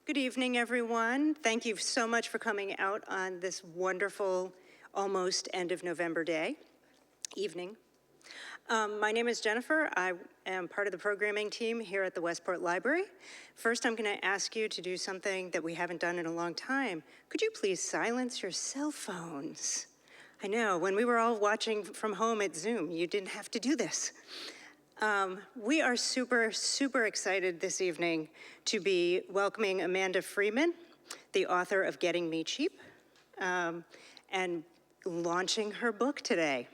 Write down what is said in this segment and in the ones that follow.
Good evening, everyone. Thank you so much for coming out on this wonderful, almost end of November evening. My name is Jennifer. I am part of the programming team here at the Westport Library. First, I'm going to ask you to do something that we haven't done in a long time. Could you please silence your cell phones? I know, when we were all watching from home at Zoom, you didn't have to do this. We are super, super excited this evening to be welcoming Amanda Freeman, the author of Getting Me Cheap, and launching her book today.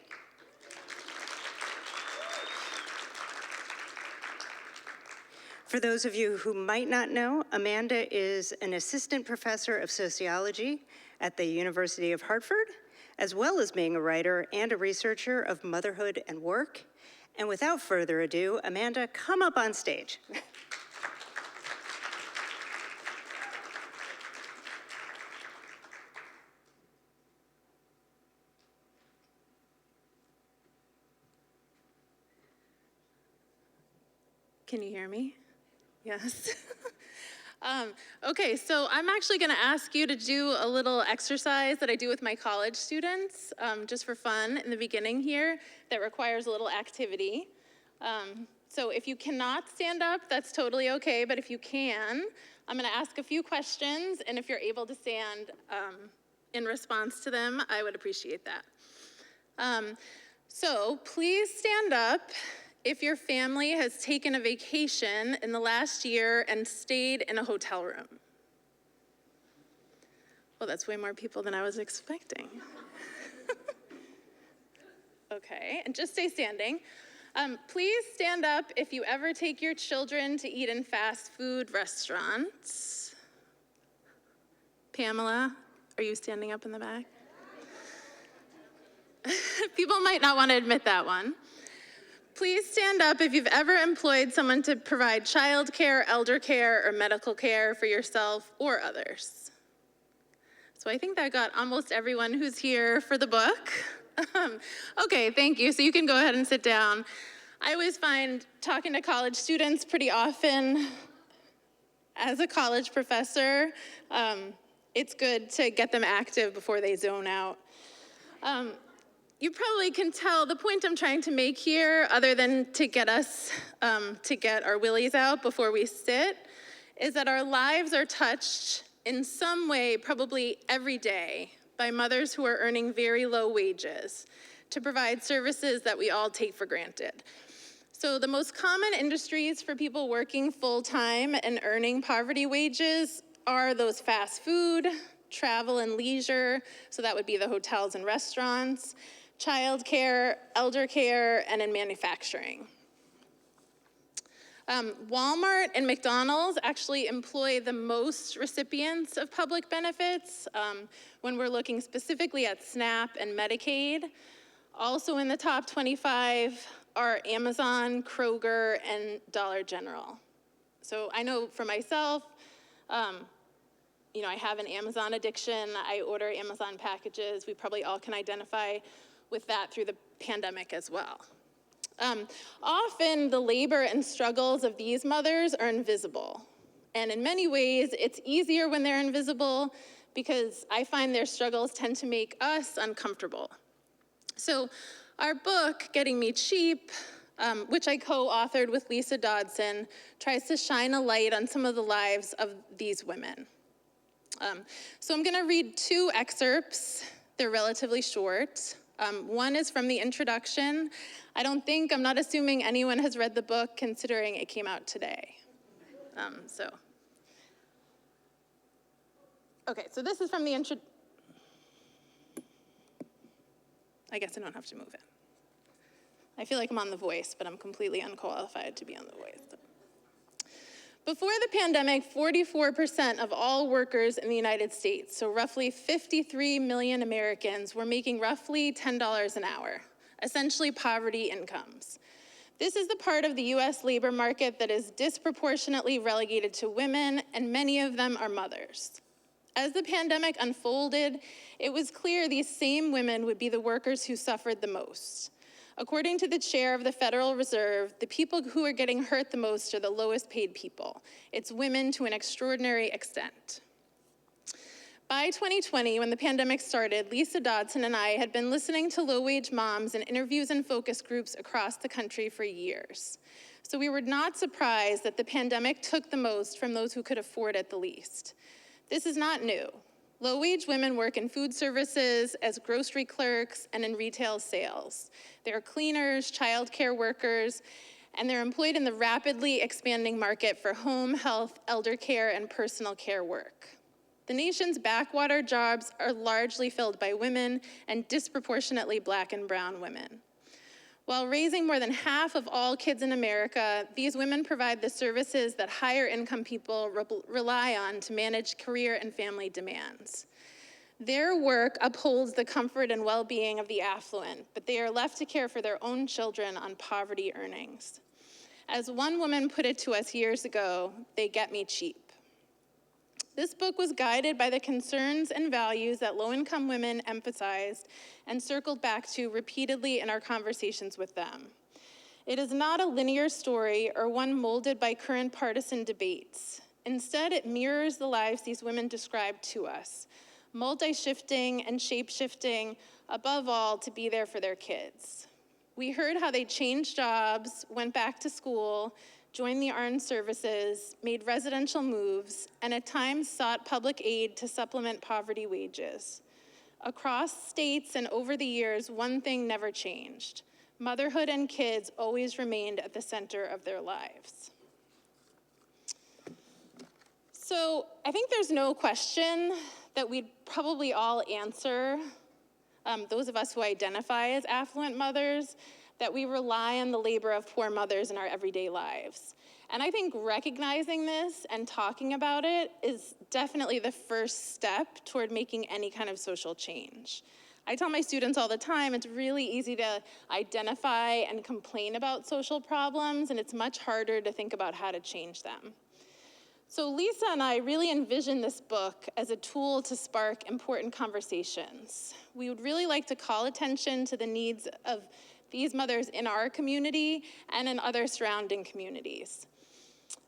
For those of you who might not know, Amanda is an assistant professor of sociology at the University of Hartford, as well as being a writer and a researcher of motherhood and work. And without further ado, Amanda, come up on stage. Can you hear me? Yes. Okay, so I'm actually going to ask you to do a little exercise that I do with my college students, just for fun in the beginning here, that requires a little activity. So if you cannot stand up, that's totally okay, but if you can, I'm going to ask a few questions, and if you're able to stand in response to them, I would appreciate that. So please stand up if your family has taken a vacation in the last year and stayed in a hotel room. Well, that's way more people than I was expecting. Okay, and just stay standing. Please stand up if you ever take your children to eat in fast food restaurants. Pamela, are you standing up in the back? People might not want to admit that one. Please stand up if you've ever employed someone to provide child care, elder care, or medical care for yourself or others. So I think that got almost everyone who's here for the book. Okay, thank you. So you can go ahead and sit down. I always find talking to college students pretty often, as a college professor, it's good to get them active before they zone out. You probably can tell the point I'm trying to make here, other than to get us to get our willies out before we sit, is that our lives are touched in some way, probably every day, by mothers who are earning very low wages to provide services that we all take for granted. So the most common industries for people working full-time and earning poverty wages are those fast food, travel and leisure, so that would be the hotels and restaurants, child care, elder care, and in manufacturing. Walmart and McDonald's actually employ the most recipients of public benefits when we're looking specifically at SNAP and Medicaid. Also in the top 25 are Amazon, Kroger, and Dollar General. So I know for myself, I have an Amazon addiction. I order Amazon packages. We probably all can identify with that through the pandemic as well. Often the labor and struggles of these mothers are invisible. And in many ways, it's easier when they're invisible because I find their struggles tend to make us uncomfortable. So our book, Getting Me Cheap, which I co-authored with Lisa Dodson, tries to shine a light on some of the lives of these women. So I'm gonna read two excerpts. They're relatively short. One is from the introduction. I'm not assuming anyone has read the book considering it came out today. Okay, so this is from the intro. I guess I don't have to move it. I feel like I'm on The Voice, but I'm completely unqualified to be on The Voice. Before the pandemic, 44% of all workers in the United States, so roughly 53 million Americans, were making roughly $10 an hour, essentially poverty incomes. This is the part of the US labor market that is disproportionately relegated to women, and many of them are mothers. As the pandemic unfolded, it was clear these same women would be the workers who suffered the most. According to the chair of the Federal Reserve, the people who are getting hurt the most are the lowest paid people. It's women to an extraordinary extent. By 2020, when the pandemic started, Lisa Dodson and I had been listening to low-wage moms in interviews and focus groups across the country for years. So we were not surprised that the pandemic took the most from those who could afford it the least. This is not new. Low-wage women work in food services, as grocery clerks, and in retail sales. They're cleaners, childcare workers, and they're employed in the rapidly expanding market for home, health, elder care, and personal care work. The nation's backwater jobs are largely filled by women and disproportionately Black and brown women. While raising more than half of all kids in America, these women provide the services that higher income people rely on to manage career and family demands. Their work upholds the comfort and well-being of the affluent, but they are left to care for their own children on poverty earnings. As one woman put it to us years ago, they get me cheap. This book was guided by the concerns and values that low-income women emphasized and circled back to repeatedly in our conversations with them. It is not a linear story or one molded by current partisan debates. Instead, it mirrors the lives these women described to us, multi-shifting and shape-shifting, above all, to be there for their kids. We heard how they changed jobs, went back to school, joined the armed services, made residential moves, and at times sought public aid to supplement poverty wages. Across states and over the years, one thing never changed. Motherhood and kids always remained at the center of their lives. So I think there's no question that we'd probably all answer, those of us who identify as affluent mothers, that we rely on the labor of poor mothers in our everyday lives. And I think recognizing this and talking about it is definitely the first step toward making any kind of social change. I tell my students all the time, it's really easy to identify and complain about social problems, and it's much harder to think about how to change them. So Lisa and I really envision this book as a tool to spark important conversations. We would really like to call attention to the needs of these mothers in our community and in other surrounding communities.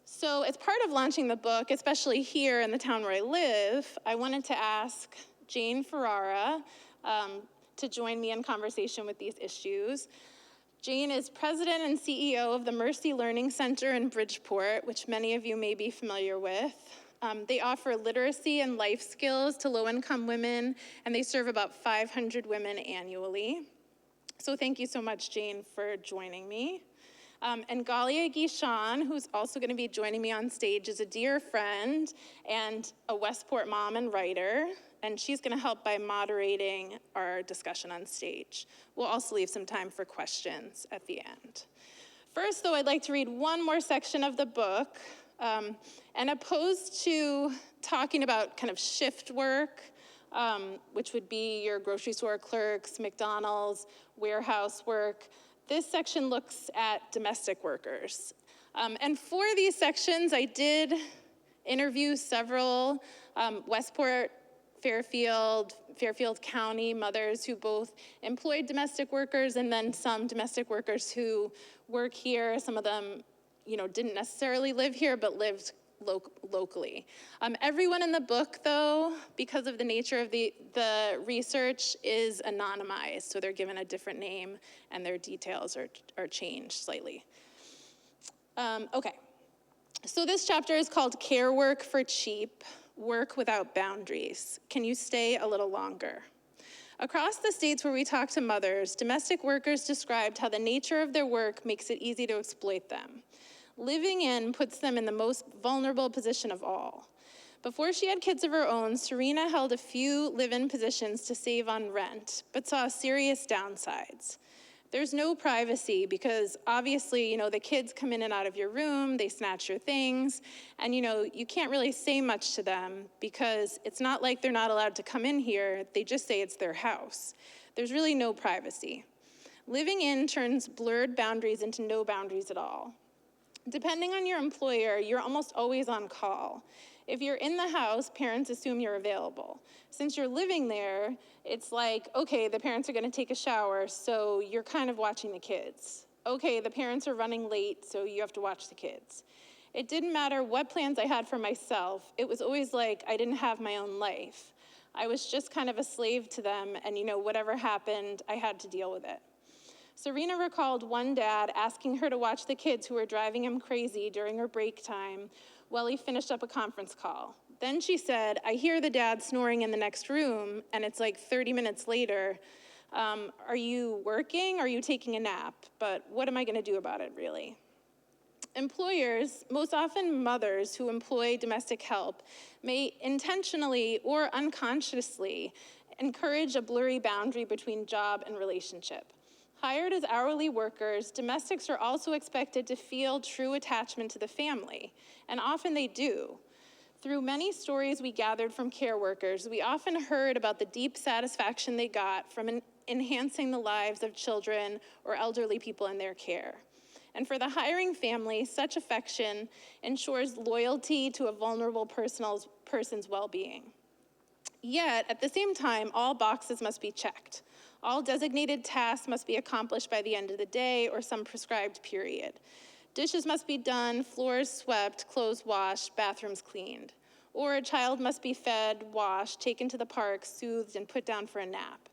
So as part of launching the book, especially here in the town where I live, I wanted to ask Jane Ferrara to join me in conversation with these issues. Jane is president and CEO of the Mercy Learning Center in Bridgeport, which many of you may be familiar with. They offer literacy and life skills to low-income women, and they serve about 500 women annually. So thank you so much, Jane, for joining me. And Galia Guichon, who's also going to be joining me on stage, is a dear friend and a Westport mom and writer, and she's going to help by moderating our discussion on stage. We'll also leave some time for questions at the end. First, though, I'd like to read one more section of the book, and opposed to talking about kind of shift work, which would be your grocery store clerks, McDonald's, warehouse work. This section looks at domestic workers. And for these sections, I did interview several Westport, Fairfield County mothers who both employed domestic workers and then some domestic workers who work here. Some of them, didn't necessarily live here, but lived locally. Everyone in the book, though, because of the nature of the research, is anonymized, so they're given a different name and their details are changed slightly. Okay, so this chapter is called Care Work for Cheap, Work Without Boundaries. Can you stay a little longer? Across the states where we talk to mothers, domestic workers described how the nature of their work makes it easy to exploit them. Living in puts them in the most vulnerable position of all. Before she had kids of her own, Serena held a few live-in positions to save on rent, but saw serious downsides. There's no privacy because obviously, the kids come in and out of your room, they snatch your things, and you can't really say much to them because it's not like they're not allowed to come in here, they just say it's their house. There's really no privacy. Living in turns blurred boundaries into no boundaries at all. Depending on your employer, you're almost always on call. If you're in the house, parents assume you're available. Since you're living there, it's like, okay, the parents are gonna take a shower, so you're kind of watching the kids. Okay, the parents are running late, so you have to watch the kids. It didn't matter what plans I had for myself. It was always like I didn't have my own life. I was just kind of a slave to them, and whatever happened, I had to deal with it. Serena recalled one dad asking her to watch the kids who were driving him crazy during her break time while he finished up a conference call. Then she said, I hear the dad snoring in the next room, and it's like 30 minutes later. Are you working? Are you taking a nap? But what am I gonna do about it, really? Employers, most often mothers who employ domestic help, may intentionally or unconsciously encourage a blurry boundary between job and relationship. Hired as hourly workers, domestics are also expected to feel true attachment to the family, and often they do. Through many stories we gathered from care workers, we often heard about the deep satisfaction they got from enhancing the lives of children or elderly people in their care. And for the hiring family, such affection ensures loyalty to a vulnerable person's well-being. Yet, at the same time, all boxes must be checked. All designated tasks must be accomplished by the end of the day or some prescribed period. Dishes must be done, floors swept, clothes washed, bathrooms cleaned. Or a child must be fed, washed, taken to the park, soothed, and put down for a nap.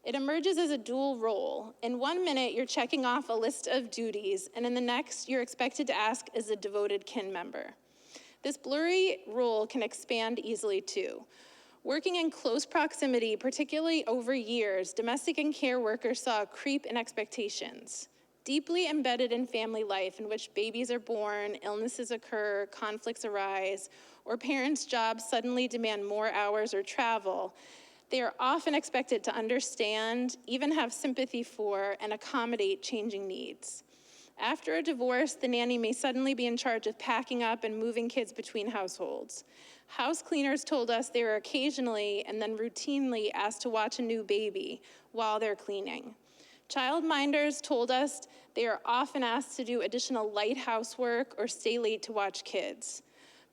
It emerges as a dual role. In 1 minute, you're checking off a list of duties, and in the next, you're expected to act as a devoted kin member. This blurry role can expand easily too. Working in close proximity, particularly over years, domestic and care workers saw a creep in expectations. Deeply embedded in family life, in which babies are born, illnesses occur, conflicts arise, or parents' jobs suddenly demand more hours or travel, they are often expected to understand, even have sympathy for, and accommodate changing needs. After a divorce, the nanny may suddenly be in charge of packing up and moving kids between households. House cleaners told us they were occasionally and then routinely asked to watch a new baby while they're cleaning. Childminders told us they are often asked to do additional light housework or stay late to watch kids.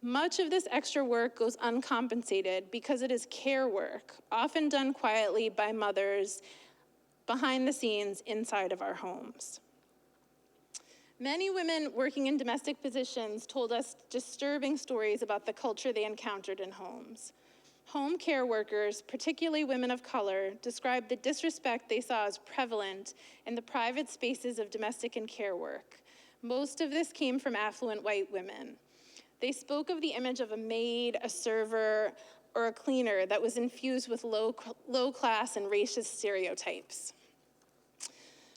Much of this extra work goes uncompensated because it is care work, often done quietly by mothers behind the scenes inside of our homes. Many women working in domestic positions told us disturbing stories about the culture they encountered in homes. Home care workers, particularly women of color, described the disrespect they saw as prevalent in the private spaces of domestic and care work. Most of this came from affluent white women. They spoke of the image of a maid, a server, or a cleaner that was infused with low class and racist stereotypes.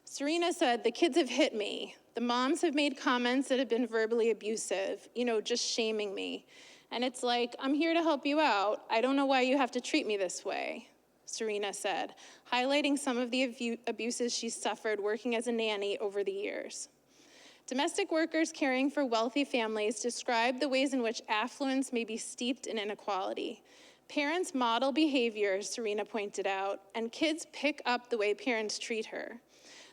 Serena said, the kids have hit me. The moms have made comments that have been verbally abusive, just shaming me. And it's like, I'm here to help you out. I don't know why you have to treat me this way, Serena said, highlighting some of the abuses she's suffered working as a nanny over the years. Domestic workers caring for wealthy families describe the ways in which affluence may be steeped in inequality. Parents model behaviors, Serena pointed out, and kids pick up the way parents treat her.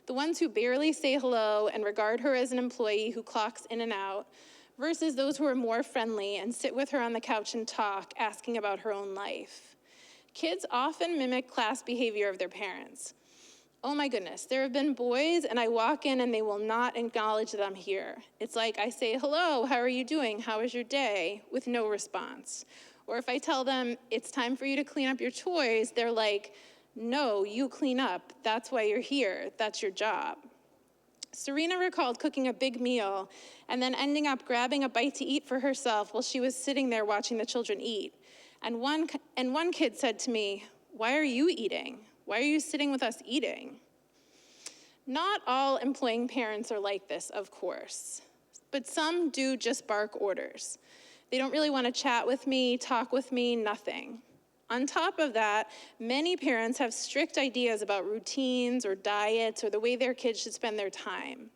The ones who barely say hello and regard her as an employee who clocks in and out, versus those who are more friendly and sit with her on the couch and talk, asking about her own life. Kids often mimic class behavior of their parents. Oh my goodness, there have been boys and I walk in and they will not acknowledge that I'm here. It's like I say, hello, how are you doing? How was your day? With no response. Or if I tell them, it's time for you to clean up your toys, they're like, no, you clean up. That's why you're here. That's your job. Serena recalled cooking a big meal and then ending up grabbing a bite to eat for herself while she was sitting there watching the children eat. And one kid said to me, why are you eating? Why are you sitting with us eating? Not all employing parents are like this, of course, but some do just bark orders. They don't really want to chat with me, talk with me, nothing. On top of that, many parents have strict ideas about routines or diets or the way their kids should spend their time.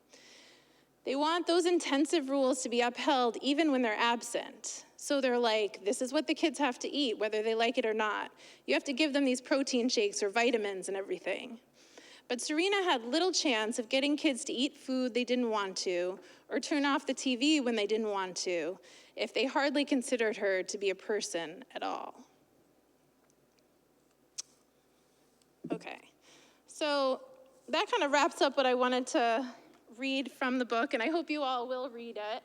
They want those intensive rules to be upheld even when they're absent. So they're like, this is what the kids have to eat, whether they like it or not. You have to give them these protein shakes or vitamins and everything. But Serena had little chance of getting kids to eat food they didn't want to, or turn off the TV when they didn't want to, if they hardly considered her to be a person at all. Okay, so that kind of wraps up what I wanted to read from the book, and I hope you all will read it.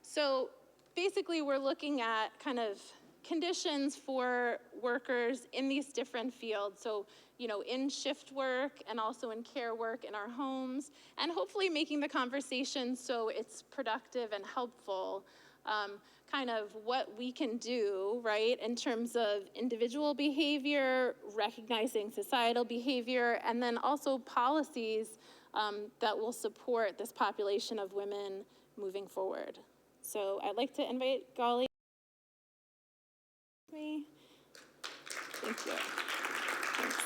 So basically, we're looking at kind of conditions for workers in these different fields. So, you know, in shift work and also in care work in our homes, and hopefully making the conversation so it's productive and helpful, kind of what we can do, right, in terms of individual behavior, recognizing societal behavior, and then also policies that will support this population of women moving forward. So I'd like to invite Golly. Me. Thank you. Thanks.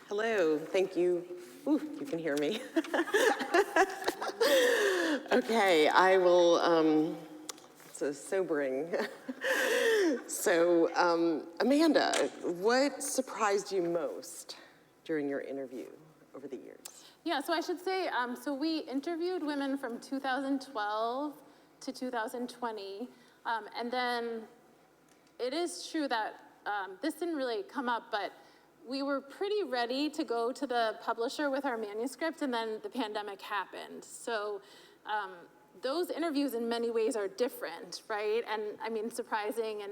Hello, thank you. Ooh, you can hear me. Okay, I will, so sobering. So, Amanda, what surprised you most during your interview over the years? Yeah, so I should say, so we interviewed women from 2012 to 2020, and then it is true that this didn't really come up, but we were pretty ready to go to the publisher with our manuscript, and then the pandemic happened. So those interviews in many ways are different, right? And I mean, surprising and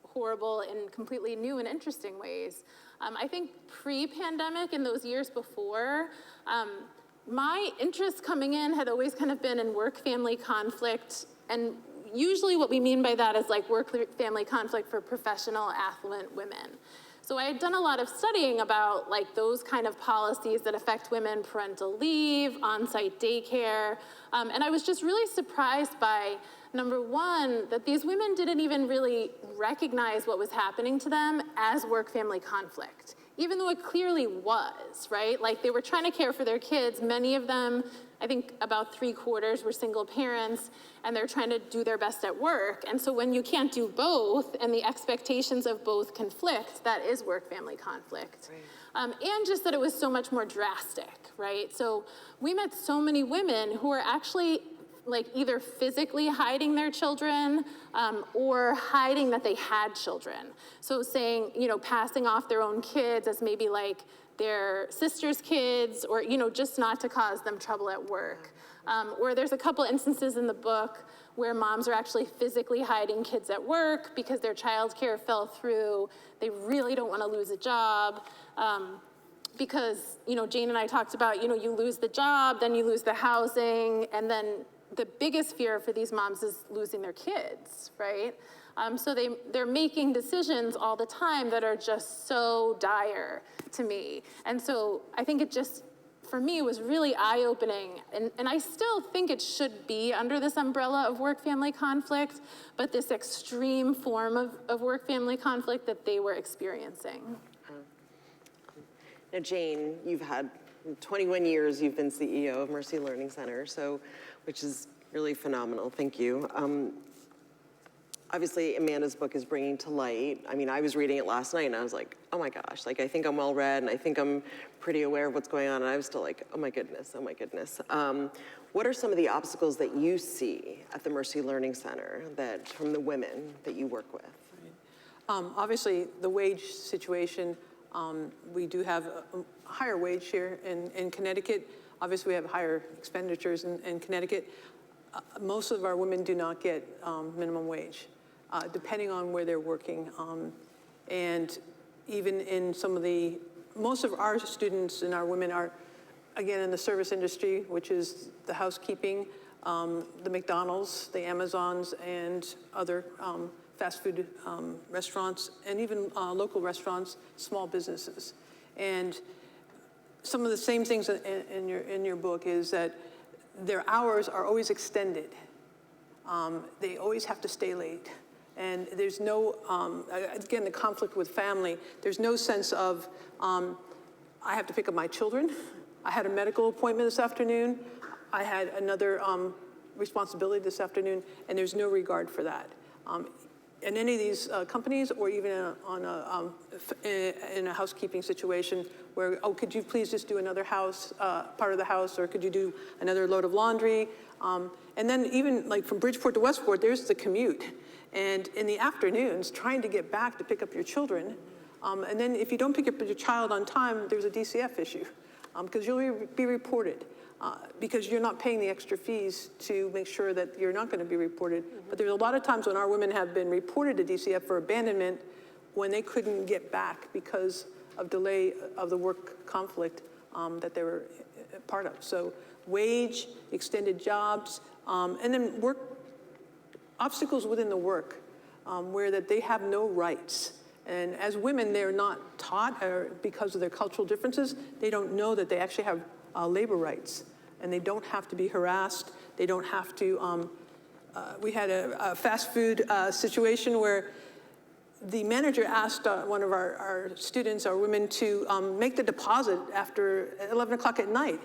horrible in completely new and interesting ways. I think pre-pandemic, in those years before, my interest coming in had always kind of been in work-family conflict, and usually what we mean by that is like work-family conflict for professional, affluent women. So I had done a lot of studying about like those kind of policies that affect women, parental leave, on-site daycare, and I was just really surprised by, number one, that these women didn't even really recognize what was happening to them as work-family conflict, even though it clearly was, right? Like they were trying to care for their kids. Many of them, I think about 3/4 were single parents, and they're trying to do their best at work. And so when you can't do both and the expectations of both conflict, that is work-family conflict. Right. And just that it was so much more drastic, right? So we met so many women who are actually like either physically hiding their children or hiding that they had children. So saying, you know, passing off their own kids as maybe like their sister's kids, or, you know, just not to cause them trouble at work. Or there's a couple instances in the book where moms are actually physically hiding kids at work because their childcare fell through. They really don't want to lose a job. Because, you know, Jane and I talked about, you know, you lose the job, then you lose the housing, and then the biggest fear for these moms is losing their kids, right? So they're making decisions all the time that are just so dire to me. And so I think it just, for me, was really eye-opening. And I still think it should be under this umbrella of work-family conflict, but this extreme form of work-family conflict that they were experiencing. Now, Jane, you've had 21 years, you've been CEO of Mercy Learning Center, so, which is really phenomenal, thank you. Obviously, Amanda's book is bringing to light. I mean, I was reading it last night and I was like, oh my gosh, like I think I'm well read and I think I'm pretty aware of what's going on, and I was still like, oh my goodness, oh my goodness. What are some of the obstacles that you see at the Mercy Learning Center that, from the women that you work with? Obviously, the wage situation, we do have a higher wage here in Connecticut. Obviously, we have higher expenditures in Connecticut. Most of our women do not get minimum wage, depending on where they're working. And even in some of the, most of our students and our women are, again, in the service industry, which is the housekeeping, the McDonald's, the Amazons, and other fast food restaurants, and even local restaurants, small businesses. And some of the same things in your book is that their hours are always extended. They always have to stay late. And there's no, again, the conflict with family, there's no sense of, I have to pick up my children. I had a medical appointment this afternoon. I had another responsibility this afternoon, and there's no regard for that. in any of these companies, or even in a housekeeping situation where, oh, could you please just do another house, part of the house, or could you do another load of laundry? And then even like from Bridgeport to Westport, there's the commute. And in the afternoons, trying to get back to pick up your children. And then if you don't pick up your child on time, there's a DCF issue, because you'll be reported. Because you're not paying the extra fees to make sure that you're not going to be reported. But there's a lot of times when our women have been reported to DCF for abandonment when they couldn't get back because of delay of the work conflict that they were part of. So wage, extended jobs, and then work obstacles within the work where that they have no rights. And as women, they're not taught, or because of their cultural differences, they don't know that they actually have labor rights, and they don't have to be harassed. They don't have to, we had a fast food situation where the manager asked one of our students, our women, to make the deposit after 11 o'clock at night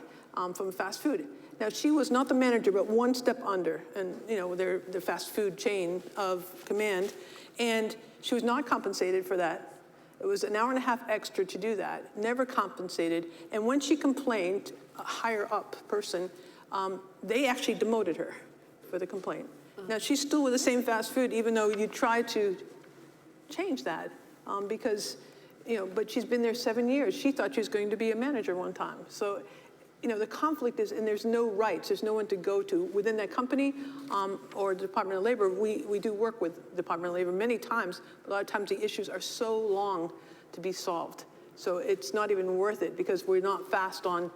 from fast food. Now, she was not the manager, but one step under, and they're the fast food chain of command, and she was not compensated for that. It was an hour and a half extra to do that, never compensated. And when she complained, a higher up person, they actually demoted her for the complaint. Now, she's still with the same fast food, even though you try to change that because, but she's been there 7 years. She thought she was going to be a manager one time. So, the conflict is, and there's no rights. There's no one to go to within that company or the Department of Labor. We do work with the Department of Labor many times. But a lot of times the issues are so long to be solved. So it's not even worth it because we're not fast on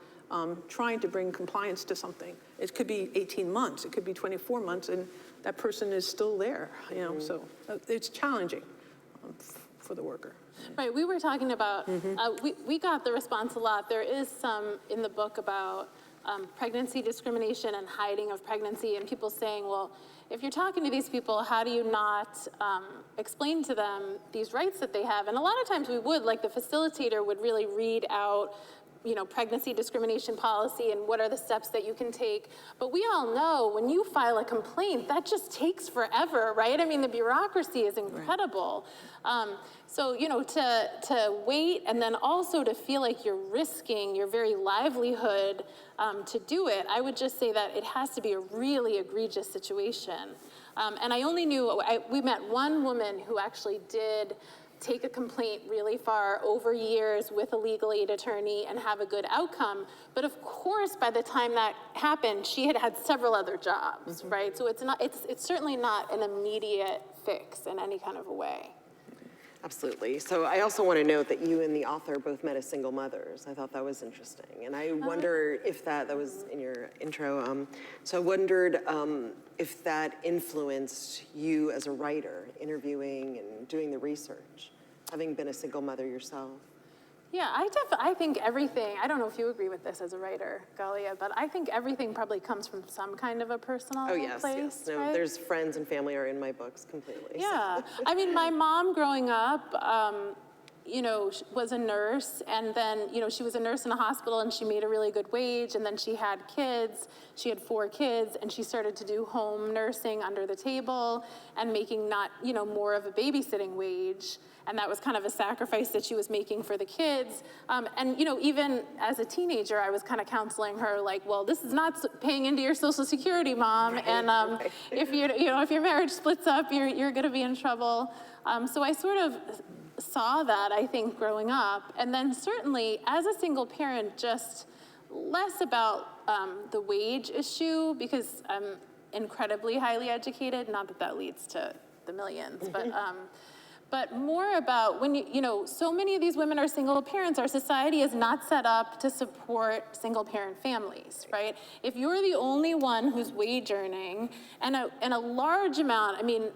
trying to bring compliance to something. It could be 18 months. It could be 24 months. And that person is still there, So it's challenging for the worker. Right, we were talking about, we got the response a lot. There is some in the book about pregnancy discrimination and hiding of pregnancy, and people saying, well, if you're talking to these people, how do you not explain to them these rights that they have? And a lot of times we would, like the facilitator would really read out pregnancy discrimination policy and what are the steps that you can take. But we all know when you file a complaint, that just takes forever, right? I mean, the bureaucracy is incredible. So, to wait and then also to feel like you're risking your very livelihood to do it, I would just say that it has to be a really egregious situation. And I only knew, we met one woman who actually did take a complaint really far over years with a legal aid attorney and have a good outcome. But of course, by the time that happened, she had had several other jobs, right? So it's certainly not an immediate fix in any kind of a way. Absolutely. So I also want to note that you and the author both met as single mothers. I thought that was interesting. And I wonder if that was in your intro. So I wondered if that influenced you as a writer, interviewing and doing the research, having been a single mother yourself. Yeah, I think everything, I don't know if you agree with this as a writer, Galia, but I think everything probably comes from some kind of a personal place. Yes. No, right? there's friends and family are in my books completely. Yeah, I mean, my mom growing up, was a nurse, and then, she was a nurse in a hospital, and she made a really good wage, and then she had kids. She had 4 kids, and she started to do home nursing under the table and making not, more of a babysitting wage. And that was kind of a sacrifice that she was making for the kids. And even as a teenager, I was kind of counseling her, like, well, this is not paying into your Social Security, Mom. Right, and if if your marriage splits up, you're going to be in trouble. So I sort of saw that, I think, growing up. And then certainly, as a single parent, just less about the wage issue, because I'm incredibly highly educated. Not that that leads to the millions, but more about when so many of these women are single parents. Our society is not set up to support single parent families, right? If you're the only one who's wage earning, and a large amount, I mean,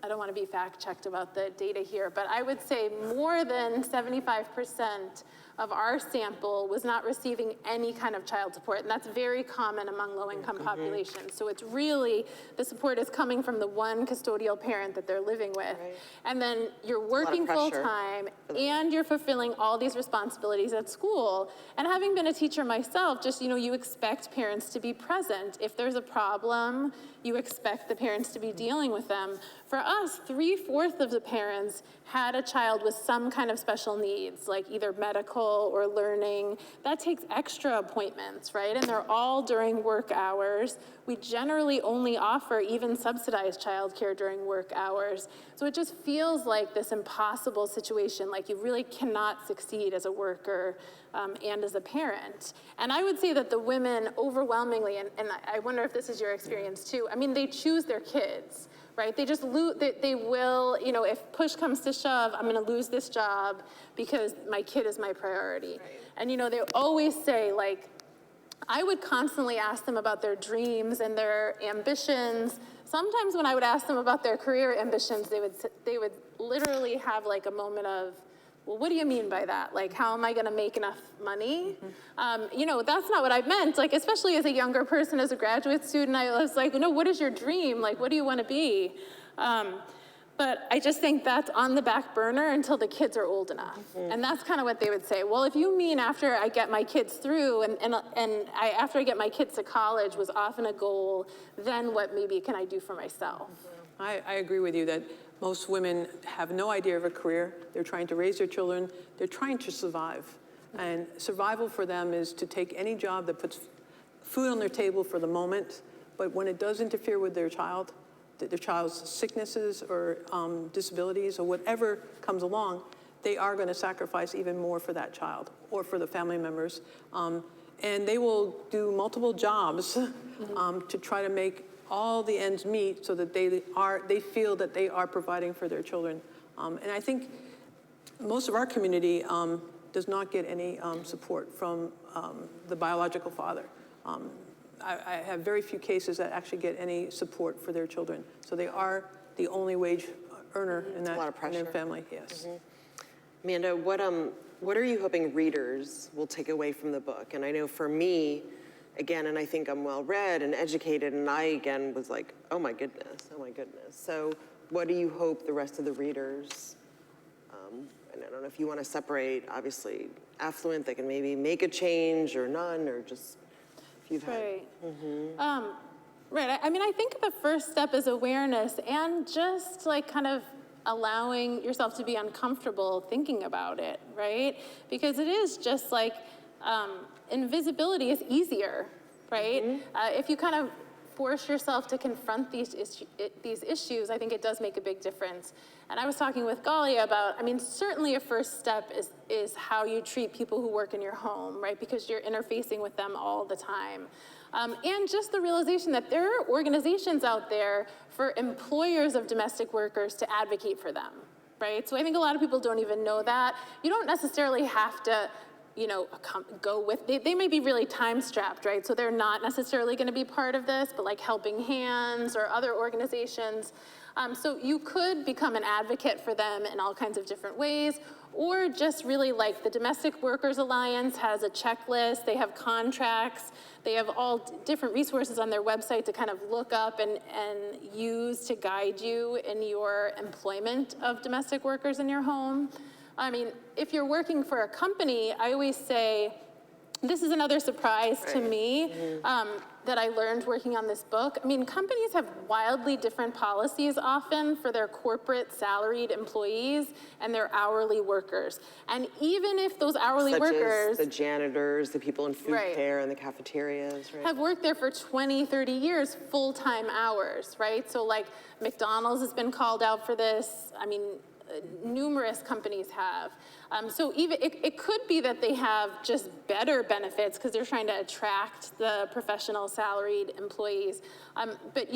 I don't want to be fact checked about the data here, but I would say more than 75% of our sample was not receiving any kind of child support, and that's very common among low-income populations. So it's really, the support is coming from the one custodial parent that they're living with. Right. And then you're working pressure. full-time, and you're fulfilling all these responsibilities at school. And having been a teacher myself, just, you expect parents to be present. If there's a problem, you expect the parents to be dealing with them. For us, 3/4 of the parents had a child with some kind of special needs, like either medical or learning. That takes extra appointments, right? And they're all during work hours. We generally only offer even subsidized childcare during work hours. So it just feels like this impossible situation, like you really cannot succeed as a worker and as a parent. And I would say that the women overwhelmingly, and I wonder if this is your experience too, I mean, they choose their kids, right? They just lose, they will, if push comes to shove, I'm gonna lose this job because my kid is my priority. Right. And they always say, like, I would constantly ask them about their dreams and their ambitions. Sometimes when I would ask them about their career ambitions, they would literally have like a moment of, well, what do you mean by that? Like, how am I gonna make enough money? That's not what I meant. Like, especially as a younger person, as a graduate student, I was like, no, what is your dream? Like, what do you wanna be? But I just think that's on the back burner until the kids are old enough. And that's kind of what they would say. Well, if you mean after I get my kids through after I get my kids to college was often a goal, then what maybe can I do for myself? I agree with you that most women have no idea of a career. They're trying to raise their children. They're trying to survive. And survival for them is to take any job that puts food on their table for the moment, but when it does interfere with their child's sicknesses or disabilities or whatever comes along, they are going to sacrifice even more for that child or for the family members. And they will do multiple jobs to try to make all the ends meet so that they feel that they are providing for their children. And I think most of our community does not get any support from the biological father. I have very few cases that actually get any support for their children. So they are the only wage earner in that in their family, yes. Amanda, what are you hoping readers will take away from the book? And I know for me, again, and I think I'm well-read and educated, and I, again, was like, oh my goodness. So what do you hope the rest of the readers, and I don't know if you want to separate, obviously, affluent, they can maybe make a change, or none, or just, if you've had. Right. Right, I mean, I think the first step is awareness and just like kind of allowing yourself to be uncomfortable thinking about it, right? Because it is just like, invisibility is easier, right? If you kind of force yourself to confront these issues, I think it does make a big difference. And I was talking with Galia about, I mean, certainly a first step is how you treat people who work in your home, right? Because you're interfacing with them all the time. And just the realization that there are organizations out there for employers of domestic workers to advocate for them, right? So I think a lot of people don't even know that. You don't necessarily have to go with, they may be really time-strapped, right? So they're not necessarily gonna be part of this, but like Helping Hands or other organizations. So you could become an advocate for them in all kinds of different ways, or just really like the Domestic Workers Alliance has a checklist, they have contracts, they have all different resources on their website to kind of look up and use to guide you in your employment of domestic workers in your home. I mean, if you're working for a company, I always say, this is another surprise to me that I learned working on this book. I mean, companies have wildly different policies often for their corporate salaried employees and their hourly workers. And even if those hourly workers— Such as the janitors, the people in food care and the cafeterias, right? Have worked there for 20, 30 years, full-time hours, right? So like McDonald's has been called out for this. I mean, numerous companies have. So even it could be that they have just better benefits because they're trying to attract the professional salaried employees. But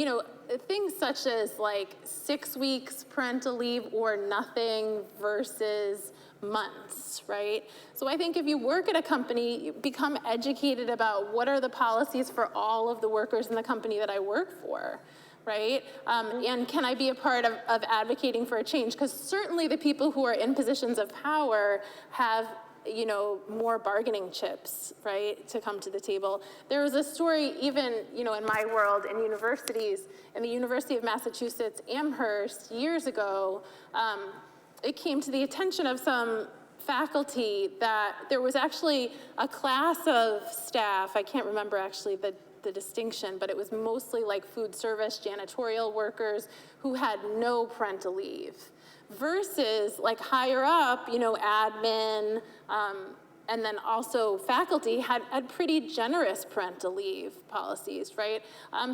things such as like 6 weeks parental leave or nothing versus months, right? So I think if you work at a company, you become educated about what are the policies for all of the workers in the company that I work for. Right? And can I be a part of advocating for a change? Because certainly the people who are in positions of power have you know, more bargaining chips, right, to come to the table. There was a story even, you know, in my world in universities, in the University of Massachusetts Amherst years ago, it came to the attention of some faculty that there was actually a class of staff, I can't remember actually the distinction, but it was mostly like food service, janitorial workers who had no parental leave, versus like higher up, you know, admin, and then also faculty had pretty generous parental leave policies, right?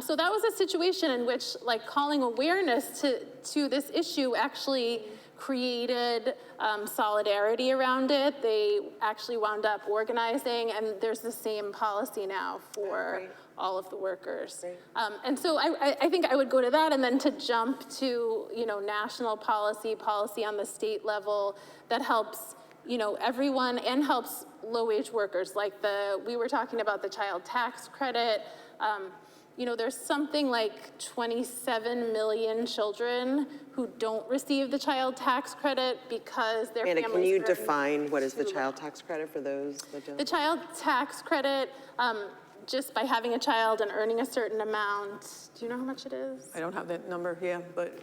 So that was a situation in which like calling awareness to this issue actually created solidarity around it. They actually wound up organizing, and there's the same policy now for all of the workers. And so I think I would go to that, and then to jump to, you know, national policy on the state level that helps, you know, everyone and helps low-wage workers. Like we were talking about the child tax credit. You know, there's something like 27 million children who don't receive the child tax credit because their families. Amanda, can you define what is the child tax credit for those that don't? The child tax credit, just by having a child and earning a certain amount, do you know how much it is? I don't have that number here, but.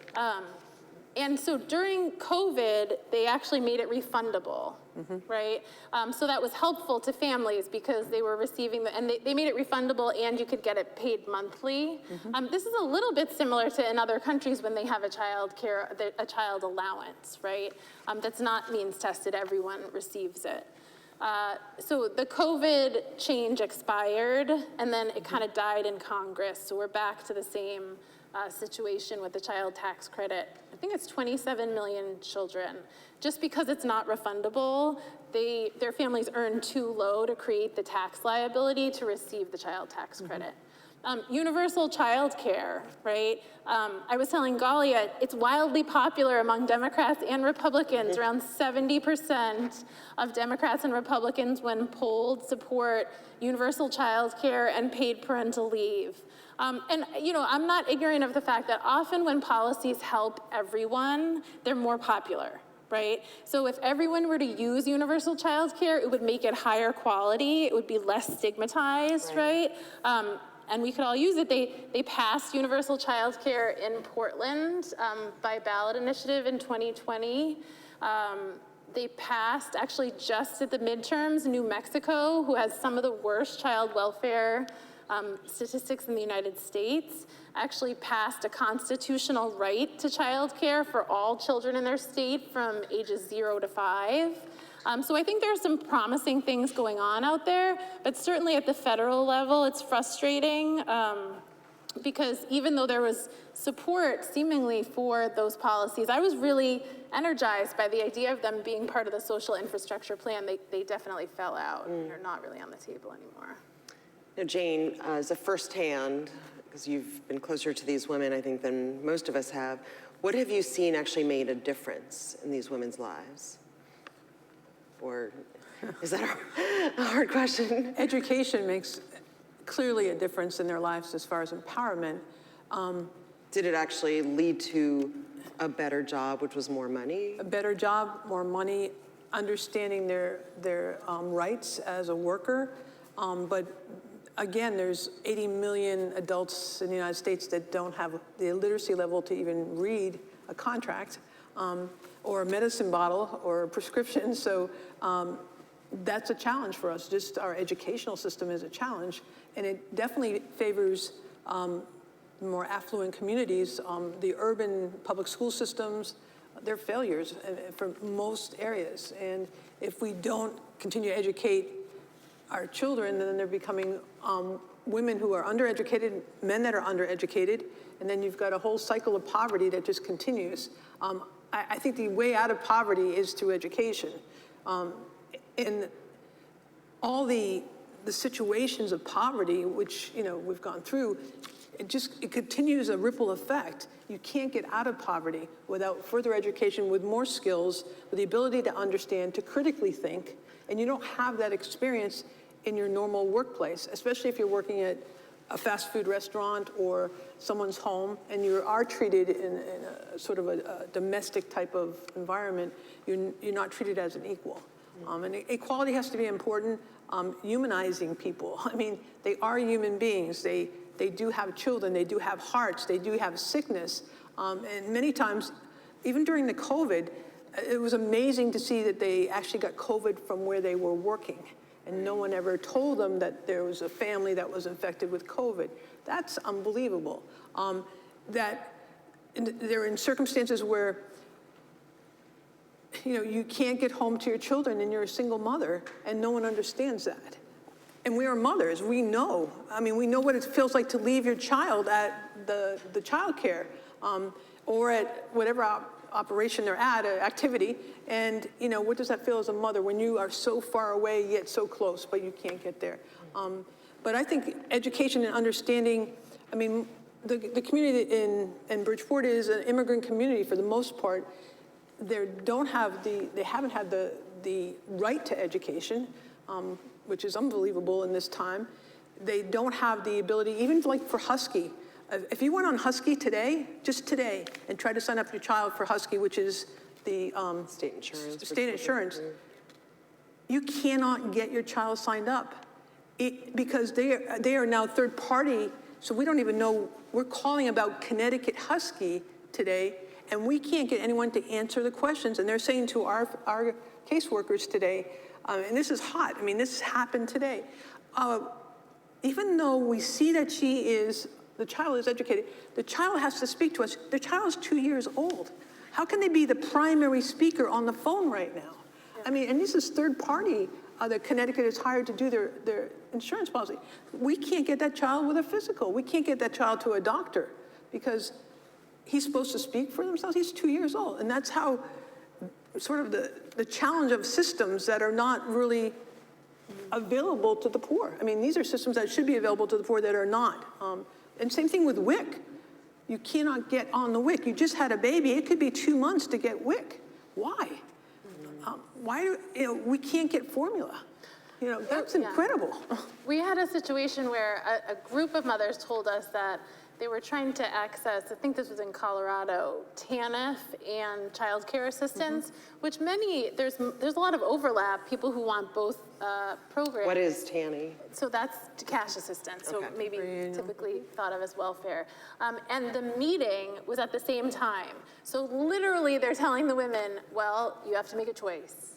And so during COVID, they actually made it refundable, right? So that was helpful to families because they were receiving and they made it refundable and you could get it paid monthly. This is a little bit similar to in other countries when they have a child allowance, right? That's not means tested, everyone receives it. So the COVID change expired and then it kind of died in Congress. So we're back to the same situation with the child tax credit. I think it's 27 million children. Just because it's not refundable, their families earn too low to create the tax liability to receive the child tax credit. Universal child care, right? I was telling Galia, it's wildly popular among Democrats and Republicans. Around 70% of Democrats and Republicans, when polled, support universal child care and paid parental leave. And you know, I'm not ignorant of the fact that often when policies help everyone, they're more popular, right? So if everyone were to use universal child care, it would make it higher quality, it would be less stigmatized, right? And we could all use it. They passed universal child care in Portland by ballot initiative in 2020. They passed, actually just at the midterms, New Mexico, who has some of the worst child welfare statistics in the United States, actually passed a constitutional right to child care for all children in their state from ages 0 to 5. So I think there are some promising things going on out there, but certainly at the federal level, it's frustrating because even though there was support seemingly for those policies, I was really energized by the idea of them being part of the social infrastructure plan. They definitely fell out and are not really on the table anymore. Now, Jane, as a firsthand, because you've been closer to these women, I think, than most of us have, what have you seen actually made a difference in these women's lives? Or is that a hard question? Education makes clearly a difference in their lives as far as empowerment. Did it actually lead to a better job, which was more money? A better job, more money, understanding their rights as a worker. But again, there's 80 million adults in the United States that don't have the literacy level to even read a contract or a medicine bottle or a prescription. So that's a challenge for us. Just our educational system is a challenge. And it definitely favors more affluent communities. The urban public school systems, they're failures for most areas. And if we don't continue to educate our children, then they're becoming women who are undereducated, men that are undereducated, and then you've got a whole cycle of poverty that just continues. I think the way out of poverty is through education. And all the situations of poverty, which we've gone through, it continues a ripple effect. You can't get out of poverty without further education, with more skills, with the ability to understand, to critically think, and you don't have that experience in your normal workplace, especially if you're working at a fast food restaurant or someone's home and you are treated in a sort of a domestic type of environment. You're not treated as an equal. And equality has to be important. Humanizing people. I mean, they are human beings. They do have children. They do have hearts. They do have sickness. And many times, even during the COVID, it was amazing to see that they actually got COVID from where they were working. And no one ever told them that there was a family that was infected with COVID. That's unbelievable. That they're in circumstances where, you know, you can't get home to your children and you're a single mother and no one understands that. And we are mothers, we know. I mean, we know what it feels like to leave your child at the child care or at whatever operation they're at, activity. And, you know, what does that feel as a mother when you are so far away yet so close, but you can't get there? But I think education and understanding, I mean, the community in Bridgeport is an immigrant community for the most part. They haven't had the right to education, which is unbelievable in this time. They don't have the ability, even like for Husky. If you went on Husky today, just today, and tried to sign up your child for Husky, which is the State insurance. You cannot get your child signed up because they are now third party. So we don't even know. We're calling about Connecticut Husky today, and we can't get anyone to answer the questions. And they're saying to our caseworkers today, and this is hot. I mean, this happened today. Even though we see that the child is educated, the child has to speak to us. The child is 2 years old. How can they be the primary speaker on the phone right now? I mean, and this is third party that Connecticut has hired to do their insurance policy. We can't get that child with a physical. We can't get that child to a doctor because he's supposed to speak for themselves. He's 2 years old. And that's how sort of the challenge of systems that are not really available to the poor. I mean, these are systems that should be available to the poor that are not. And same thing with WIC. You cannot get on the WIC. You just had a baby. It could be 2 months to get WIC. Why? We can't get formula. You know, that's incredible. We had a situation where a group of mothers told us that they were trying to access, I think this was in Colorado, TANF and child care assistance, which there's a lot of overlap, people who want both programs. What is TANI? So that's cash assistance, so maybe typically thought of as welfare. And the meeting was at the same time. So literally they're telling the women, well, you have to make a choice.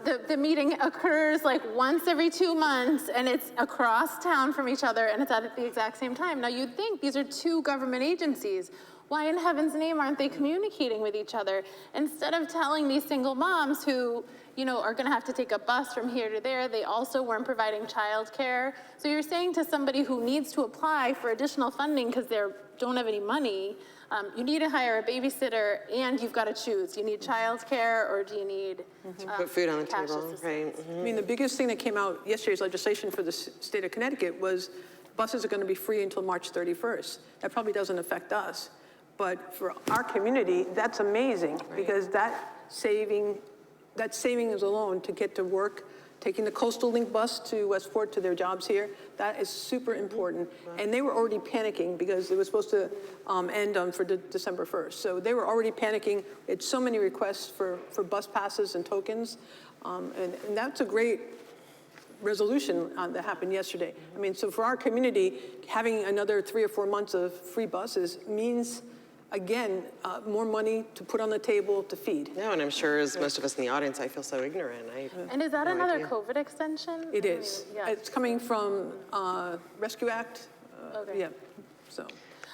The meeting occurs like once every 2 months and it's across town from each other and it's at the exact same time. Now you'd think these are two government agencies. Why in heaven's name aren't they communicating with each other? Instead of telling these single moms who, you know, are gonna have to take a bus from here to there, they also weren't providing childcare. So you're saying to somebody who needs to apply for additional funding because they don't have any money, you need to hire a babysitter and you've got to choose. You need childcare or do you need put food on the cash table, assistance? right? I mean, the biggest thing that came out yesterday's legislation for the state of Connecticut was buses are going to be free until March 31st. That probably doesn't affect us. But for our community, that's amazing because that saving is alone to get to work, taking the Coastal Link bus to Westport to their jobs here, that is super important. And they were already panicking because it was supposed to end on for December 1st. So they were already panicking. It's so many requests for bus passes and tokens. And that's a great resolution that happened yesterday. I mean, so for our community, having another 3 or 4 months of free buses means, again, more money to put on the table to feed. No, and I'm sure as most of us in the audience, I feel so ignorant. And is that another COVID extension? It is. Yeah. It's coming from Rescue Act. Okay. Yeah, so.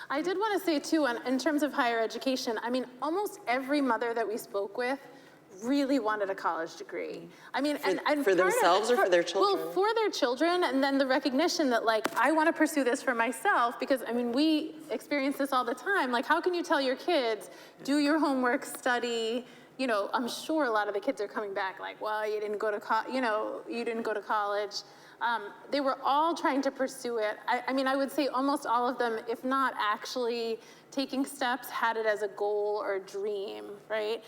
I did want to say too, in terms of higher education, I mean, almost every mother that we spoke with really wanted a college degree. I mean, and for themselves or for their children? Well, for their children, and then the recognition that like, I want to pursue this for myself because I mean, we experience this all the time. Like, how can you tell your kids, do your homework, study? You know, I'm sure a lot of the kids are coming back like, well, you didn't go to college. They were all trying to pursue it. I mean, I would say almost all of them, if not actually taking steps, had it as a goal or a dream, right?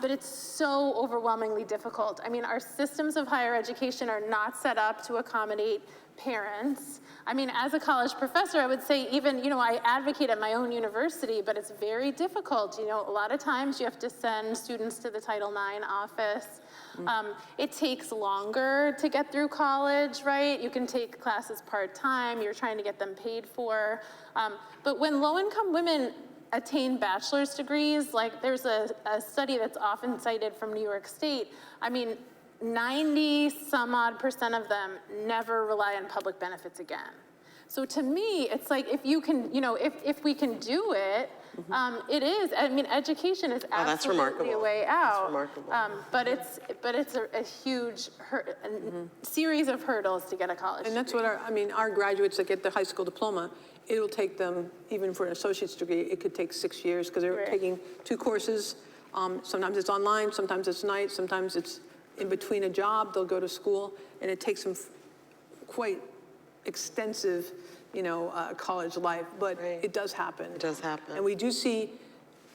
But it's so overwhelmingly difficult. I mean, our systems of higher education are not set up to accommodate parents. I mean, as a college professor, I would say even, I advocate at my own university, but it's very difficult. A lot of times you have to send students to the Title IX office. It takes longer to get through college, right? You can take classes part-time, you're trying to get them paid for. But when low-income women attain bachelor's degrees, like there's a study that's often cited from New York State, 90 some odd % of them never rely on public benefits again. So to me, it's like if you can, if we can do it, it is. Education is absolutely a way out. That's remarkable. But it's a huge series of hurdles to get a college. And that's what our graduates that get the high school diploma, it will take them, even for an associate's degree, it could take 6 years because they're taking 2 courses. Sometimes it's online, sometimes it's night, sometimes it's in between a job, they'll go to school, and it takes them quite extensive, college life, but it does happen. It does happen. And we do see,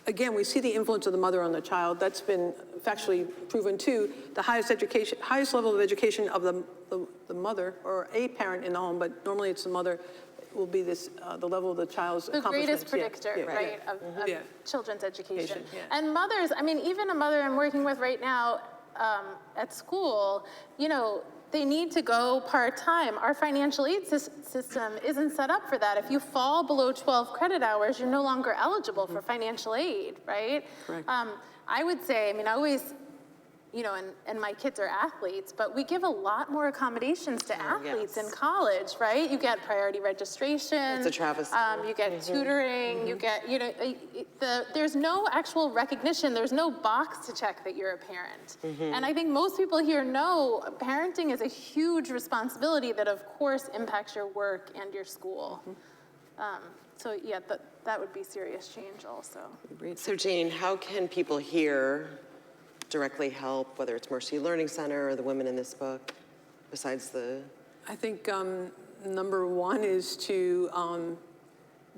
again, we see the influence of the mother on the child. That's been factually proven too. The highest level of education of the mother or a parent in the home, but normally it's the mother, will be the level of the child's accomplishments. The greatest predictor, right, of children's education. Yeah. And mothers, even a mother I'm working with right now at school, they need to go part-time. Our financial aid system isn't set up for that. If you fall below 12 credit hours, you're no longer eligible for financial aid, right? Correct. I would say, I always, and my kids are athletes, but we give a lot more accommodes to athletes in college, right? You get priority registration. It's a travesty. You get tutoring, you get, there's no actual recognition, there's no box to check that you're a parent. And I think most people here know parenting is a huge responsibility that of course impacts your work and your school. So yeah, that would be serious change also. So Jane, how can people here directly help, whether it's Mercy Learning Center or the women in this book, besides the... I think number one is to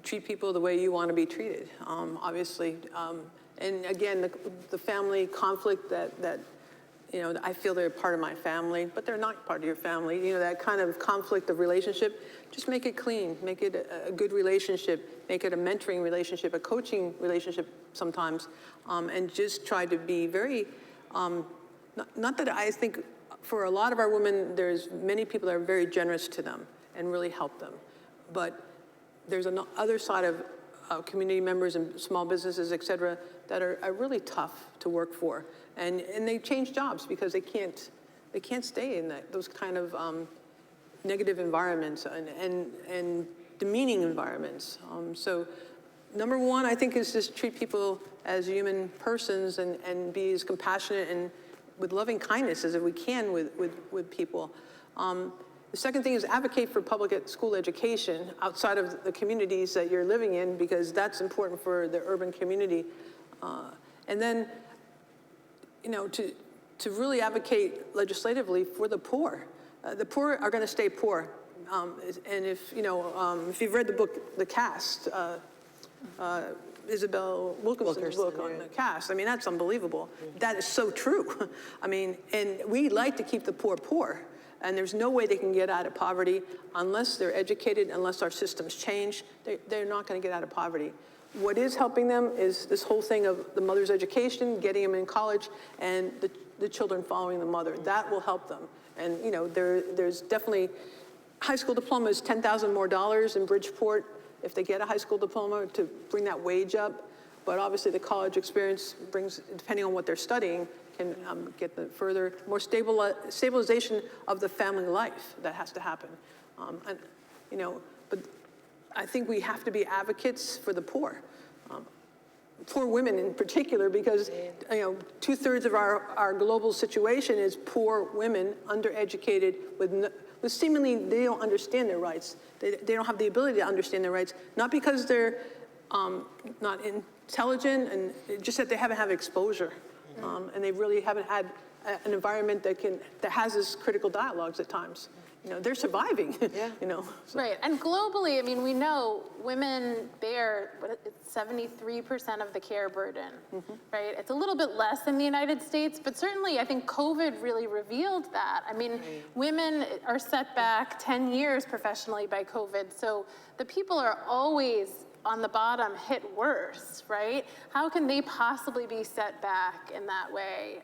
treat people the way you want to be treated, obviously. And again, the family conflict that I feel they're part of my family, but they're not part of your family. That kind of conflict of relationship, just make it clean, make it a good relationship, make it a mentoring relationship, a coaching relationship sometimes, and just try to be very, not that I think for a lot of our women, there's many people that are very generous to them and really help them. But there's another side of community members and small businesses, et cetera, that are really tough to work for. And they change jobs because they can't stay in those kind of negative environments and demeaning environments. So number one, I think, is just treat people as human persons and be as compassionate and with loving kindness as we can with people. The second thing is advocate for public school education outside of the communities that you're living in, because that's important for the urban community. And then, to really advocate legislatively for the poor. The poor are going to stay poor. And if you've read the book, The Caste, Isabel Wilkerson's book on the caste, that's unbelievable. That is so true. And we like to keep the poor poor. And there's no way they can get out of poverty unless they're educated, unless our systems change. They're not going to get out of poverty. What is helping them is this whole thing of the mother's education, getting them in college, and the children following the mother. That will help them. And there's definitely, high school diploma is $10,000 more in Bridgeport if they get a high school diploma to bring that wage up. But obviously the college experience brings, depending on what they're studying, can get the further, more stabilization of the family life that has to happen. But I think we have to be advocates for the poor. Poor women in particular, because 2/3 of our global situation is poor women, undereducated, with seemingly they don't understand their rights. They don't have the ability to understand their rights, not because they're not intelligent, and just that they haven't had exposure, and they really haven't had an environment that has this critical dialogues at times. they're surviving, Yeah. So. Right, and globally, I mean, we know women bear 73% of the care burden, right? It's a little bit less in the United States, but certainly I think COVID really revealed that. I mean, women are set back 10 years professionally by COVID, so the people are always on the bottom hit worse, right? How can they possibly be set back in that way?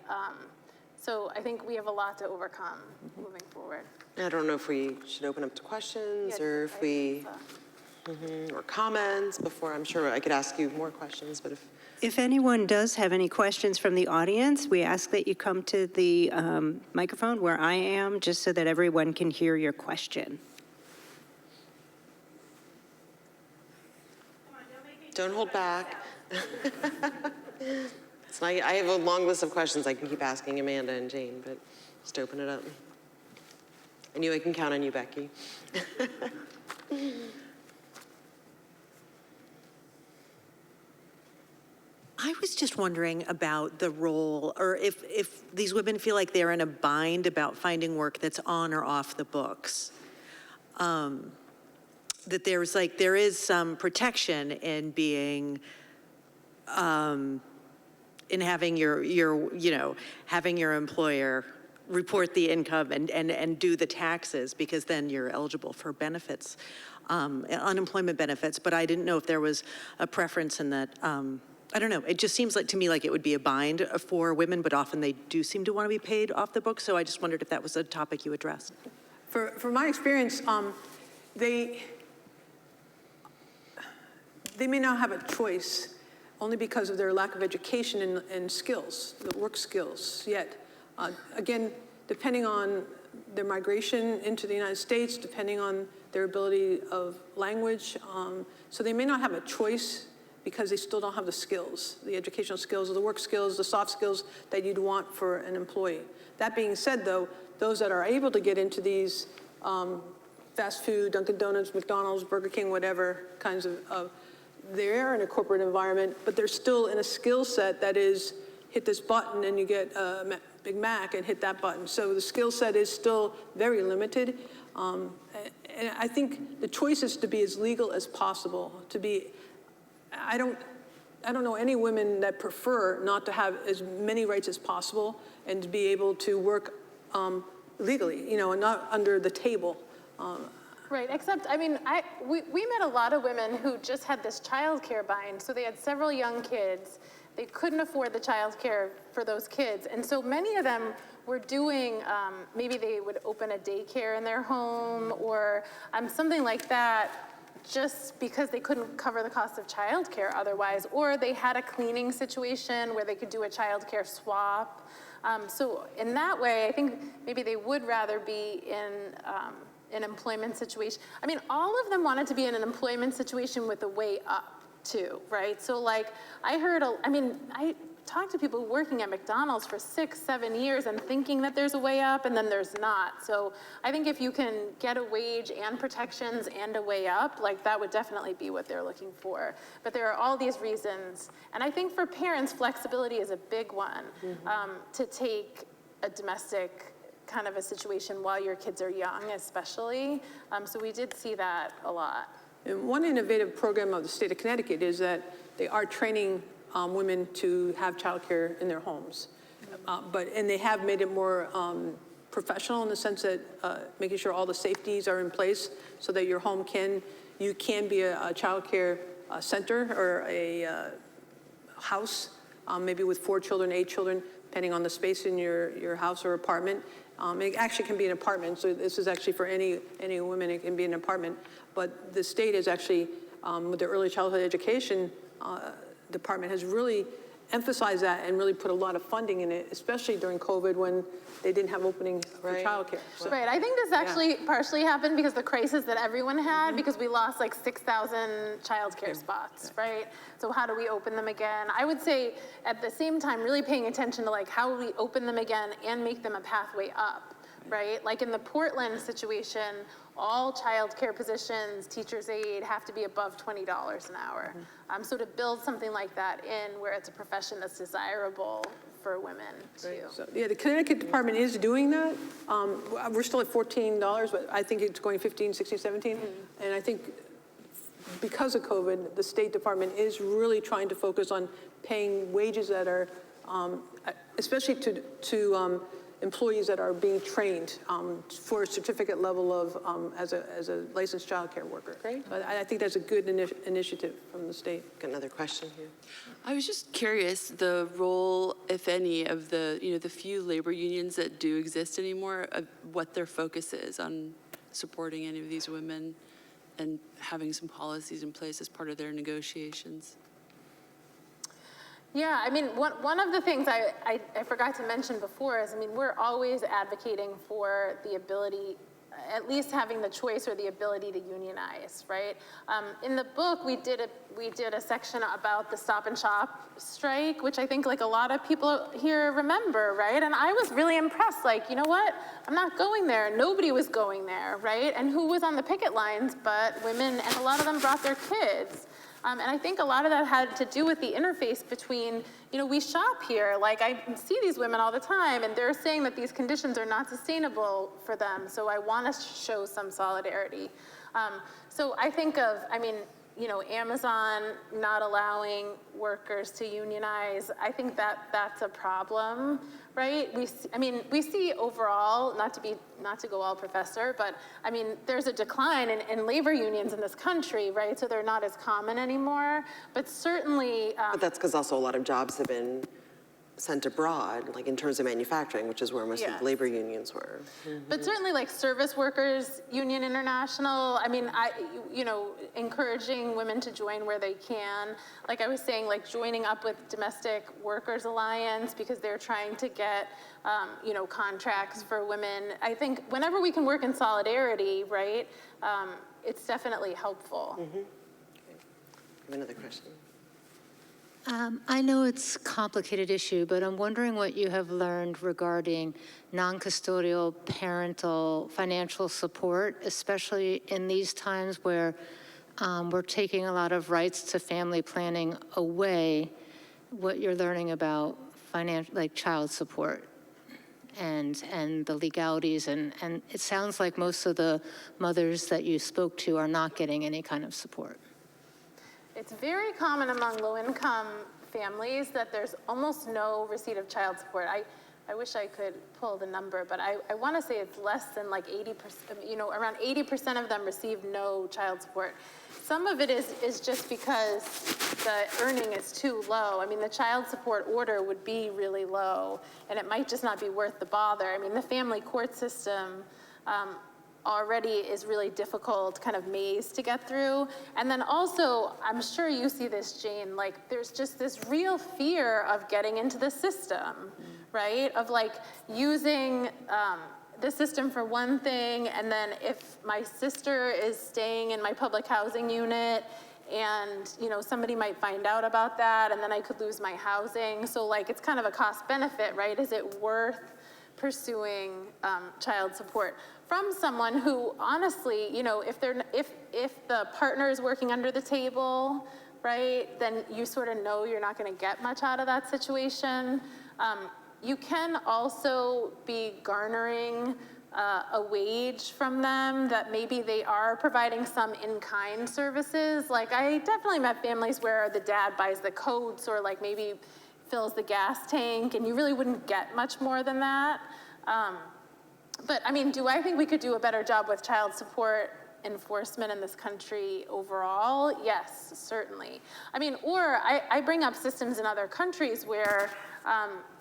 So I think we have a lot to overcome moving forward. I don't know if we should open up to questions Yeah, or if I we, think so. or comments before. I'm sure I could ask you more questions, but If anyone does have any questions from the audience, we ask that you come to the microphone where I am, just so that everyone can hear your question. don't hold back. It's not, I have a long list of questions I can keep asking Amanda and Jane, but just open it up. I knew I can count on you, Becky. I was just wondering about the role, or if these women feel like they're in a bind about finding work that's on or off the books. That there is some protection in being, in having having your employer report the income and do the taxes, because then you're eligible for benefits, unemployment benefits. But I didn't know if there was a preference in that. I don't know. It just seems like to me like it would be a bind for women, but often they do seem to want to be paid off the books. So I just wondered if that was a topic you addressed. For my experience, they may not have a choice only because of their lack of education and skills, the work skills yet. Again, depending on their migration into the United States, depending on their ability of language, so they may not have a choice because they still don't have the skills, the educational skills, the work skills, the soft skills that you'd want for an employee. That being said, though, those that are able to get into these fast food, Dunkin' Donuts, McDonald's, Burger King, whatever kinds of they're in a corporate environment, but they're still in a skill set that is hit this button and you get a Big Mac and hit that button. So the skill set is still very limited. And I think the choice is to be as legal as possible, to be, I don't know any women that prefer not to have as many rights as possible and to be able to work legally, and not under the table. Right, except, I mean, we met a lot of women who just had this childcare bind, so they had several young kids. They couldn't afford the childcare for those kids, and so many of them were doing, maybe they would open a daycare in their home or something like that, just because they couldn't cover the cost of childcare otherwise, or they had a cleaning situation where they could do a childcare swap. So in that way, I think maybe they would rather be in an employment situation. I mean, all of them wanted to be in an employment situation with a way up too, right? So like, I talked to people working at McDonald's for 6-7 years and thinking that there's a way up, and then there's not. So I think if you can get a wage and protections and a way up, like that would definitely be what they're looking for. But there are all these reasons. And I think for parents, flexibility is a big one, to take a domestic kind of a situation while your kids are young, especially. So we did see that a lot. And one innovative program of the state of Connecticut is that they are training women to have childcare in their homes. And they have made it more professional in the sense that making sure all the safeties are in place so that your home you can be a childcare center or a house, maybe with 4 children, 8 children, depending on the space in your house or apartment. It actually can be an apartment, so this is actually for any women, it can be an apartment. But the state is actually, with the early childhood education department, has really emphasized that and really put a lot of funding in it, especially during COVID when they didn't have opening for childcare. So. Right, I think this actually partially happened because the crisis that everyone had, because we lost like 6,000 childcare spots, right? So how do we open them again? I would say at the same time, really paying attention to like how we open them again and make them a pathway up, right? Like in the Portland situation, all childcare positions, teacher's aide, have to be above $20 an hour. So to build something like that in where it's a profession that's desirable for women too. So, yeah, the Connecticut Department is doing that. We're still at $14, but I think it's going 15, 16, 17. And I think because of COVID, the State Department is really trying to focus on paying wages that are, especially to employees that are being trained for a certificate level of as a licensed child care worker. Great. But I think that's a good initiative from the state. Got another question here. I was just curious the role, if any, of the few labor unions that do exist anymore, of what their focus is on supporting any of these women and having some policies in place as part of their negotiations. Yeah, I mean, one of the things I forgot to mention before is, I mean, we're always advocating for the ability, at least having the choice or the ability to unionize, right? In the book, we did a section about the Stop and Shop strike, which I think like a lot of people here remember, right? And I was really impressed, like, you know what? I'm not going there. Nobody was going there, right? And who was on the picket lines but women, and a lot of them brought their kids. And I think a lot of that had to do with the interface between, we shop here, like I see these women all the time, and they're saying that these conditions are not sustainable for them, so I want to show some solidarity. So I think of, Amazon not allowing workers to unionize. I think that's a problem, right? We see overall, not to go all professor, but there's a decline in labor unions in this country, right? So they're not as common anymore, but certainly. But that's because also a lot of jobs have been sent abroad, like in terms of manufacturing, which is where most of the labor unions were. But certainly like Service Workers Union International, encouraging women to join where they can. Like I was saying, like joining up with Domestic Workers Alliance because they're trying to get, contracts for women. I think whenever we can work in solidarity, right, it's definitely helpful. I have another question. I know it's a complicated issue, but I'm wondering what you have learned regarding non-custodial parental financial support, especially in these times where we're taking a lot of rights to family planning away, what you're learning about child support and the legalities. And it sounds like most of the mothers that you spoke to are not getting any kind of support. It's very common among low-income families that there's almost no receipt of child support. I wish I could pull the number, but I want to say it's less than like 80%, around 80% of them receive no child support. Some of it is just because the earning is too low. The child support order would be really low, and it might just not be worth the bother. The family court system, already is really difficult kind of maze to get through. And then also, I'm sure you see this, Jane, like there's just this real fear of getting into the system, right? Of like using the system for one thing, and then if my sister is staying in my public housing unit and somebody might find out about that, and then I could lose my housing. So like it's kind of a cost benefit, right? Is it worth pursuing child support from someone who honestly, if the partner is working under the table, right, then you sort of know you're not going to get much out of that situation. You can also be garnering a wage from them that maybe they are providing some in-kind services. Like I definitely met families where the dad buys the coats or like maybe fills the gas tank, and you really wouldn't get much more than that. But do I think we could do a better job with child support enforcement in this country overall? Yes, certainly. I bring up systems in other countries where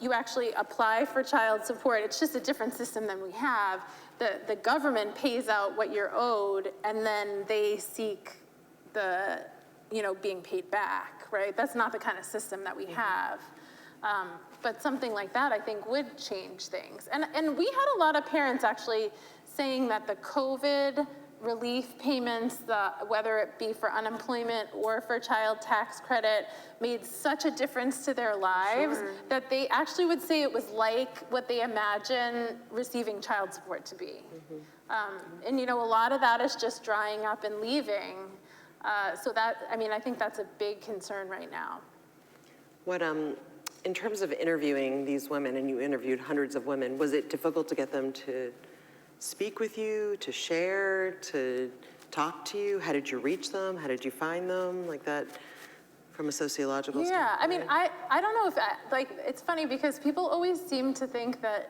you actually apply for child support. It's just a different system than we have. The government pays out what you're owed, and then they seek the, being paid back, right? That's not the kind of system that we have. But something like that, I think, would change things. And we had a lot of parents actually saying that the COVID relief payments, whether it be for unemployment or for child tax credit, made such a difference to their lives that they actually would say it was like what they imagine receiving child support to be. And a lot of that is just drying up and leaving. So that, I think that's a big concern right now. in terms of interviewing these women, and you interviewed hundreds of women, was it difficult to get them to speak with you, to share, to talk to you? How did you reach them? How did you find them? Like that, from a sociological Yeah, I mean, standpoint? I don't know if, like, it's funny because people always seem to think that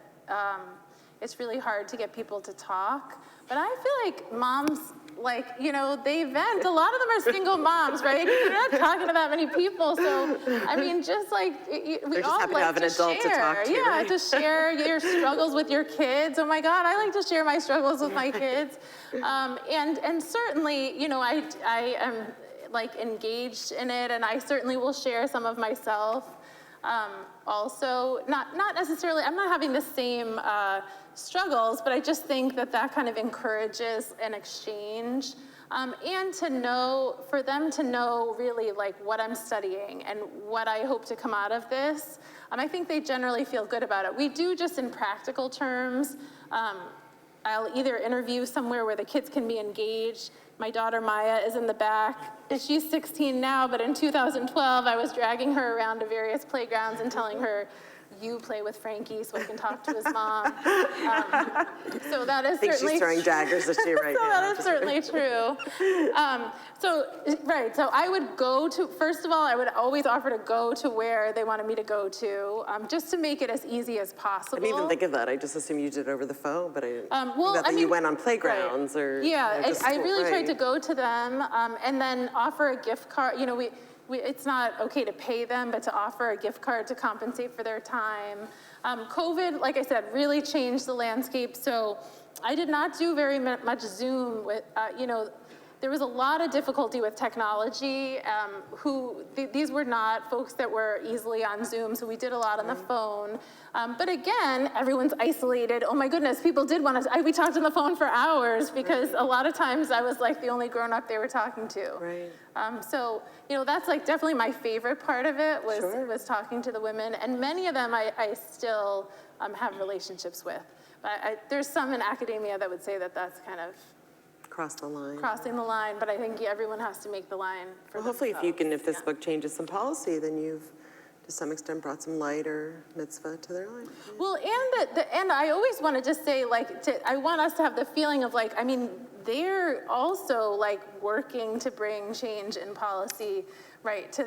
it's really hard to get people to talk, but I feel like moms, like, you know, they vent. A lot of them are single moms, right? You're not talking to that many people, so, I mean, just like, we just all happy to like have an adult to share. talk to, Yeah, right? to share your struggles with your kids. Oh my God, I like to share my struggles with my kids. And certainly, you know, I am like engaged in it, and I certainly will share some of myself. Also, not necessarily, I'm not having the same struggles, but I just think that that kind of encourages an exchange. And to know, for them to know really like what I'm studying and what I hope to come out of this, I think they generally feel good about it. We do just in practical terms, I'll either interview somewhere where the kids can be engaged. My daughter Maya is in the back. She's 16 now, but in 2012, I was dragging her around to various playgrounds and telling her, you play with Frankie so I can talk to his mom. So that is I think certainly she's throwing daggers at you right so now. that is certainly true. So I would go to, first of all, I would always offer to go to where they wanted me to go to, just to make it as easy as I possible. didn't even think of that. I just assumed you did it over the phone, but I didn't think Well, that I you mean, went on playgrounds right. or Yeah, you know, just I school, really tried to right. go to them and then offer a gift card. You know, it's not okay to pay them, but to offer a gift card to compensate for their time. COVID, like I said, really changed the landscape. So I did not do very much Zoom with, you know, there was a lot of difficulty with technology. These were not folks that were easily on Zoom, so we did a lot on the phone. But again, everyone's isolated. Oh my goodness, people did want to, we talked on the phone for hours because a lot of times I was like the only grown up they were talking to. Right. So, you know, that's like definitely my favorite part of it was, Sure. was talking to the women. And many of them I still have relationships with. But there's some in academia that would say that that's kind of Cross the line. crossing the line, but I think everyone has to make the line for Well, hopefully themselves. if this Yeah. book changes some policy, then you've to some extent brought some light or mitzvah to their life. Well, and I always want to just say, like, I want us to have the feeling of, like, I mean, they're also, like, working to bring change in policy, right, to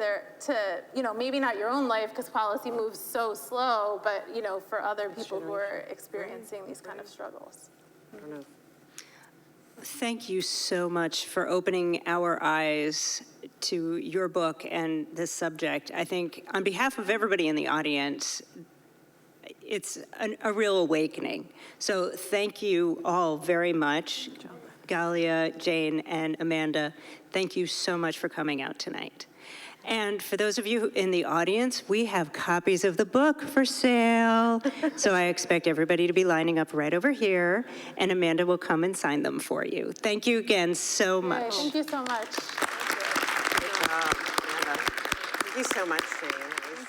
you know, maybe not your own life, because policy moves so slow, but, you know, for other people who are experiencing these kind of struggles. I don't know. Thank you so much for opening our eyes to your book and this subject. I think on behalf of everybody in the audience, it's a real awakening. So thank you all very much. Galia, Jane, and Amanda, thank you so much for coming out tonight. And for those of you in the audience, we have copies of the book for sale. So I expect everybody to be lining up right over here, and Amanda will come and sign them for you. Thank you again so Okay, much. thank you so much. Good job, Amanda. Thank you so much, Jane. It was